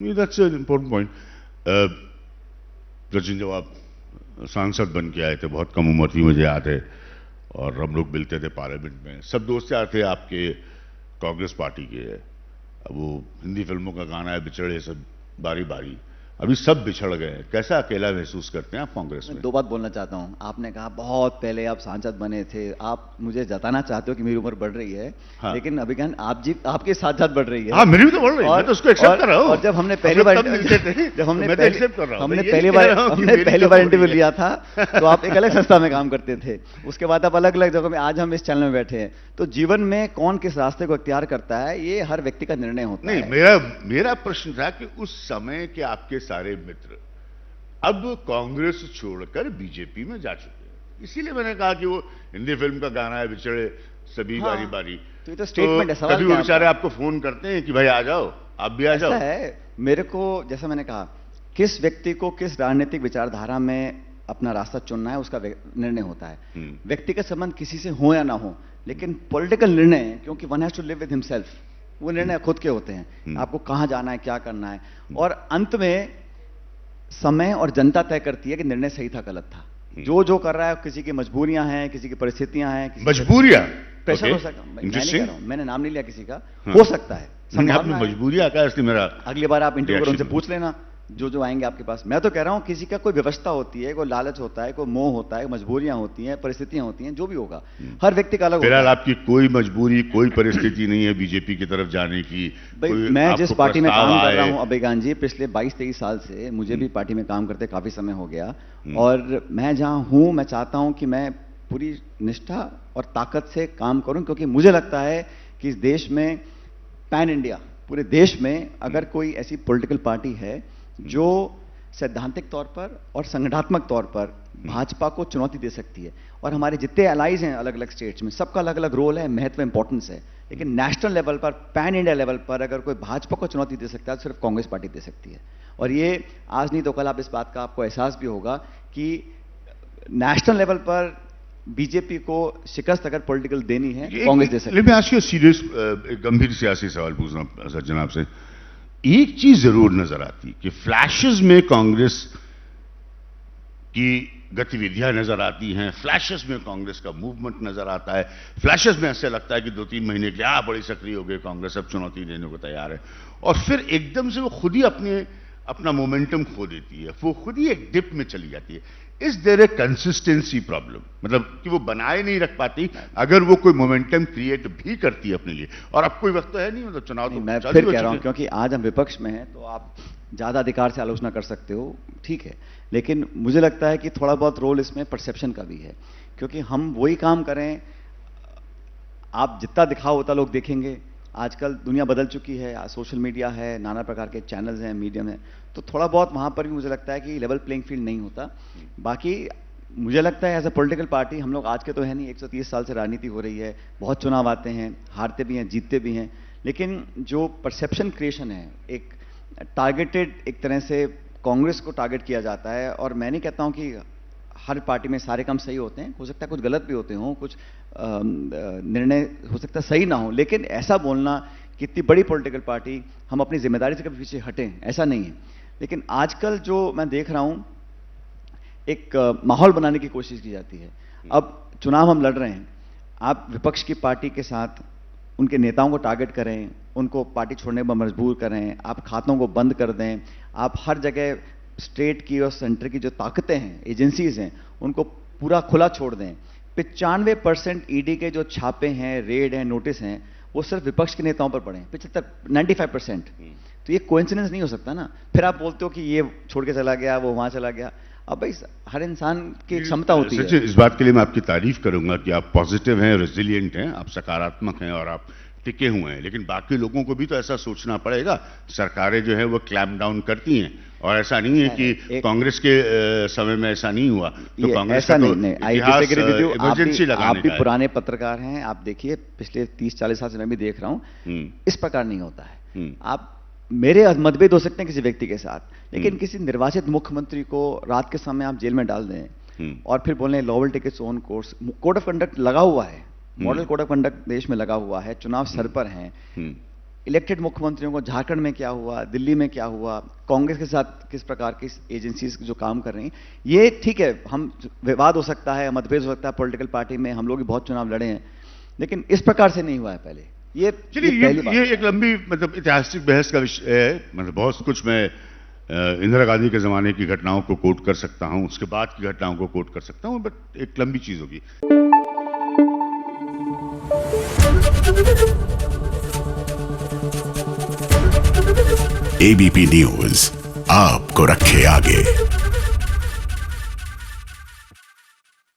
That's an important point. Sachin, जब आप सांसद बन के आए थे, बहुत कम उम्र थी, मुझे याद है, और हम लोग मिलते थे पार्लियामेंट में, सब दोस्त यार थे आपके कांग्रेस पार्टी के। अब वो हिंदी फिल्मों का गाना है, बिछड़े सब बारी बारी, अभी सब बिछड़ गए हैं। कैसा अकेला महसूस करते हैं आप कांग्रेस में? दो बात बोलना चाहता हूं। आपने कहा बहुत पहले आप सांसद बने थे, आप मुझे जताना चाहते हो कि मेरी उम्र बढ़ रही है। हाँ। लेकिन अभिज्ञान आपके साथ साथ बढ़ रही है। हाँ, मेरी भी तो बढ़ रही है, मैं तो उसको एक्सेप्ट कर रहा हूँ। और जब हमने पहली बार पहली बार इंटरव्यू लिया था तो आप एक अलग संस्था में काम करते थे, उसके बाद आप अलग अलग जगह में, आज हम इस चैनल में बैठे हैं। तो जीवन में कौन किस रास्ते को इख्तियार करता है, ये हर व्यक्ति का निर्णय होता है। नहीं, मेरा प्रश्न था कि उस समय के आपके सारे मित्र अब कांग्रेस छोड़कर बीजेपी में जा चुके हैं, इसीलिए मैंने कहा कि वो हिंदी फिल्म का गाना है, बिछड़े सभी बारी बारी। तो ये तो स्टेटमेंट है। सवाल कभी वो बेचारे आपको फोन करते हैं कि भाई आ जाओ, आप भी आ जाओ। ऐसा है, मेरे को जैसा मैंने कहा, किस व्यक्ति को किस राजनीतिक विचारधारा में अपना रास्ता चुनना है उसका निर्णय होता है। व्यक्तिगत संबंध किसी से हो या ना हो, लेकिन पॉलिटिकल निर्णय, क्योंकि one has to live with himself, वो निर्णय खुद के होते हैं। आपको कहां जाना है, क्या करना है, और अंत में समय और जनता तय करती है कि निर्णय सही था गलत था। जो कर रहा है, किसी की मजबूरियां हैं, किसी की परिस्थितियां हैं, मजबूरियां, प्रेशर हो सकता है। मैंने नाम नहीं लिया किसी का, हो सकता है। आपने मजबूरियां कहा, इसलिए मेरा अगली बार आप इंटरव्यू कर उनसे पूछ लेना, जो आएंगे आपके पास। मैं तो कह रहा हूं किसी का कोई व्यवस्था होती है, कोई लालच होता है, कोई मोह होता है, मजबूरियां होती हैं, परिस्थितियां होती हैं, जो भी होगा हर व्यक्ति का अलग। फिलहाल आपकी कोई मजबूरी, कोई परिस्थिति नहीं है बीजेपी की तरफ जाने की? मैं जिस पार्टी में काम कर रहा हूं अभिज्ञान जी, पिछले 22-23 साल से, मुझे भी पार्टी में काम करते काफी समय हो गया, और मैं जहां हूं, मैं चाहता हूं कि मैं पूरी निष्ठा और ताकत से काम करूं, क्योंकि मुझे लगता है कि इस देश में, पैन इंडिया, पूरे देश में अगर कोई ऐसी पॉलिटिकल पार्टी है जो सैद्धांतिक तौर पर और संगठनात्मक तौर पर भाजपा को चुनौती दे सकती है, और हमारे जितने अलाइज हैं अलग अलग स्टेट्स में, सबका अलग अलग रोल है, महत्व, इंपॉर्टेंस है, लेकिन नेशनल लेवल पर, पैन इंडिया लेवल पर अगर कोई भाजपा को चुनौती दे सकता है तो सिर्फ कांग्रेस पार्टी दे सकती है। और ये आज नहीं तो कल आप इस बात का आपको एहसास भी होगा कि नेशनल लेवल पर बीजेपी को शिकस्त अगर पॉलिटिकल देनी है, कांग्रेस दे सकती है। Let me ask you serious, एक गंभीर सियासी सवाल पूछना सज्जन आपसे। एक चीज जरूर नजर आती कि फ्लैशेस में कांग्रेस की गतिविधियां नजर आती हैं, फ्लैशेस में कांग्रेस का मूवमेंट नजर आता है, फ्लैशेस में ऐसे लगता है कि 2-3 महीने के लिए बड़ी सक्रिय हो गई कांग्रेस, अब चुनौती देने को तैयार है, और फिर एकदम से वो खुद ही अपना मोमेंटम खो देती है, वो खुद ही एक डिप में चली जाती है। Is there a consistency problem? मतलब कि वो बनाए नहीं रख पाती अगर वो कोई मोमेंटम क्रिएट भी करती है अपने लिए, और अब कोई वक्त तो है नहीं, मतलब चुनाव तो मैं फिर कह रहा हूं, क्योंकि आज हम विपक्ष में हैं तो आप ज्यादा अधिकार से आलोचना कर सकते हो, ठीक है, लेकिन मुझे लगता है कि थोड़ा बहुत रोल इसमें परसेप्शन का भी है, क्योंकि हम वही काम करें, आप जितना दिखाओ उतना लोग देखेंगे। आजकल दुनिया बदल चुकी है, सोशल मीडिया है, नाना प्रकार के चैनल्स हैं, मीडियम है, तो थोड़ा बहुत वहां पर भी मुझे लगता है कि लेवल प्लेइंग फील्ड नहीं होता। बाकी मुझे लगता है एज अ पॉलिटिकल पार्टी, हम लोग आज के तो है नहीं, 130 साल से राजनीति हो रही है, बहुत चुनाव आते हैं, हारते भी हैं, जीतते भी हैं, लेकिन जो परसेप्शन क्रिएशन है, एक टारगेटेड, एक तरह से कांग्रेस को टारगेट किया जाता है। और मैं नहीं कहता हूं कि हर पार्टी में सारे काम सही होते हैं, हो सकता है कुछ गलत भी होते हों, कुछ निर्णय हो सकता है सही ना हो, लेकिन ऐसा बोलना कि इतनी बड़ी पॉलिटिकल पार्टी हम अपनी जिम्मेदारी से कभी पीछे हटें, ऐसा नहीं है। लेकिन आजकल जो मैं देख रहा हूं, एक माहौल बनाने की कोशिश की जाती है। अब चुनाव हम लड़ रहे हैं, आप विपक्ष की पार्टी के साथ उनके नेताओं को टारगेट करें, उनको पार्टी छोड़ने पर मजबूर करें, आप खातों को बंद कर दें, आप हर जगह स्टेट की और सेंटर की जो ताकतें हैं, एजेंसीज हैं, उनको पूरा खुला छोड़ दें। 95% ईडी के जो छापे हैं, रेड हैं, नोटिस हैं, वो सिर्फ विपक्ष के नेताओं पर पड़े, 95%। तो ये कोइंसिडेंस नहीं हो सकता ना। फिर आप बोलते हो कि ये छोड़ के चला गया, वो वहां चला गया। अब भाई हर इंसान की क्षमता होती है। इस बात के लिए मैं आपकी तारीफ करूंगा कि आप पॉजिटिव हैं, रेजिलिएंट हैं, आप सकारात्मक हैं और आप टिके हुए हैं, लेकिन बाकी लोगों को भी तो ऐसा सोचना पड़ेगा। सरकारें जो है वो क्लैम्प डाउन करती हैं, और ऐसा नहीं है कि कांग्रेस के समय में ऐसा नहीं हुआ, तो कांग्रेस ऐसा का तो नहीं, इमरजेंसी लगाने आप भी पुराने पत्रकार हैं, आप देखिए पिछले 30-40 साल से मैं भी देख रहा हूं, इस प्रकार नहीं होता है। आप मेरे मतभेद हो सकते हैं किसी व्यक्ति के साथ, लेकिन किसी निर्वाचित मुख्यमंत्री को रात के समय आप जेल में डाल दें और फिर बोलें law will take its own course, code of conduct लगा हुआ है, मॉडल कोड ऑफ कंडक्ट देश में लगा हुआ है, चुनाव सर पर हैं, इलेक्टेड मुख्यमंत्रियों को झारखंड में क्या हुआ, दिल्ली में क्या हुआ, कांग्रेस के साथ किस प्रकार की एजेंसीज जो काम कर रही हैं, ये ठीक है, हम विवाद हो सकता है, मतभेद हो सकता है पॉलिटिकल पार्टी में, हम लोग भी बहुत चुनाव लड़े हैं, लेकिन इस प्रकार से नहीं हुआ है पहले। ये एक लंबी मतलब ऐतिहासिक बहस का विषय है। मतलब बहुत कुछ मैं इंदिरा गांधी के ज़माने की घटनाओं को कोट कर सकता हूं, उसके बाद की घटनाओं को कोट कर सकता हूं, बट एक लंबी चीज़ होगी। एबीपी न्यूज़ आपको रखे आगे।